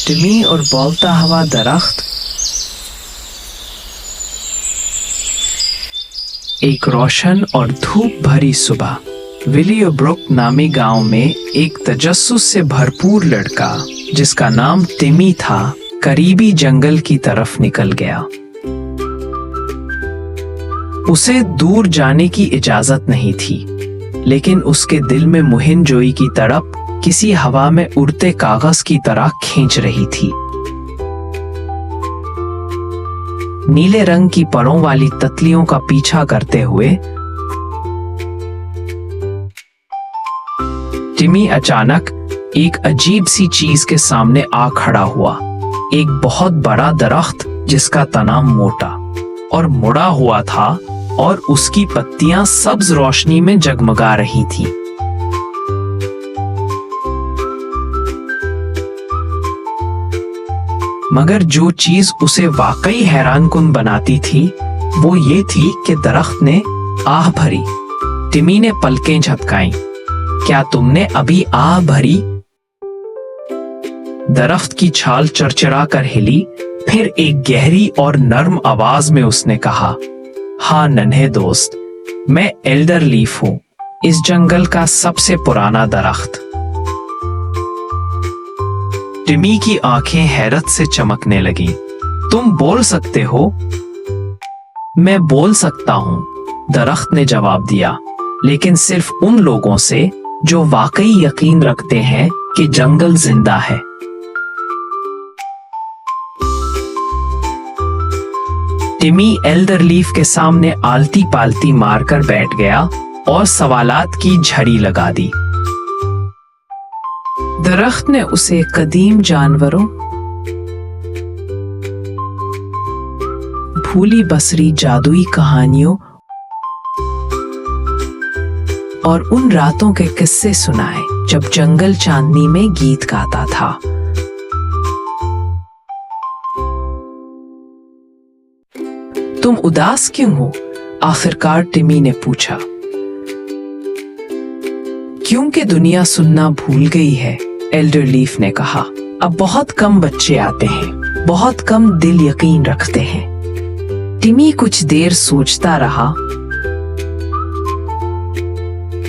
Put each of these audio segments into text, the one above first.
टिमी और बोलता हुआ दरख्त। एक रोशन और धूप भरी सुबह विलियब्रुक नामी गांव में एक तजस्सुस से भरपूर लड़का जिसका नाम टिमी था करीबी जंगल की तरफ निकल गया। उसे दूर जाने की इजाजत नहीं थी, लेकिन उसके दिल में मुहिम जोई की तड़प किसी हवा में उड़ते कागज की तरह खींच रही थी। नीले रंग की परों वाली तितलियों का पीछा करते हुए टिमी अचानक एक अजीब सी चीज के सामने आ खड़ा हुआ। एक बहुत बड़ा दरख्त जिसका तना मोटा और मुड़ा हुआ था और उसकी पत्तियां सब्ज रोशनी में जगमगा रही थी। मगर जो चीज उसे वाकई हैरानकुन बनाती थी वो ये थी कि दरख्त ने आह भरी। टिमी ने पलकें झपकाईं। क्या तुमने अभी आह भरी? दरख्त की छाल चरचरा कर हिली। फिर एक गहरी और नर्म आवाज में उसने कहा, हाँ नन्हे दोस्त, मैं एल्डर लीफ हूं, इस जंगल का सबसे पुराना दरख्त। टिमी की आंखें हैरत से चमकने लगीं। तुम बोल सकते हो? मैं बोल सकता हूं, दरख्त ने जवाब दिया, लेकिन सिर्फ उन लोगों से जो वाकई यकीन रखते हैं कि जंगल जिंदा है। टिमी एल्डर लीफ के सामने आलती पालती मारकर बैठ गया और सवालात की झड़ी लगा दी। दरख्त ने उसे कदीम जानवरों, भूली बसरी जादुई कहानियों और उन रातों के किस्से सुनाए जब जंगल चांदनी में गीत गाता था। तुम उदास क्यों हो? आखिरकार टिमी ने पूछा। क्योंकि दुनिया सुनना भूल गई है, एल्डर लीफ ने कहा। अब बहुत कम बच्चे आते हैं, बहुत कम दिल यकीन रखते हैं। टिमी कुछ देर सोचता रहा।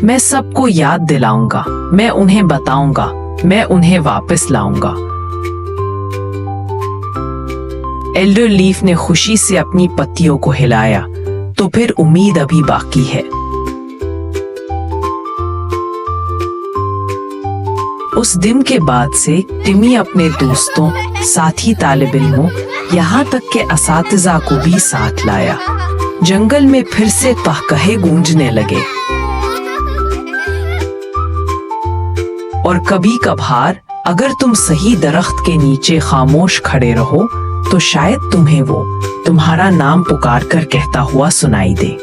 मैं सबको याद दिलाऊंगा, मैं उन्हें बताऊंगा, मैं उन्हें वापस लाऊंगा। एल्डर लीफ ने खुशी से अपनी पत्तियों को हिलाया। तो फिर उम्मीद अभी बाकी है। उस दिन के बाद से टिमी अपने दोस्तों, साथी तालिब इल्मों, यहाँ तक के असातिज़ा को भी साथ लाया। जंगल में फिर से कहकहे गूंजने लगे और कभी कभार अगर तुम सही दरख्त के नीचे खामोश खड़े रहो तो शायद तुम्हें वो तुम्हारा नाम पुकार कर कहता हुआ सुनाई दे।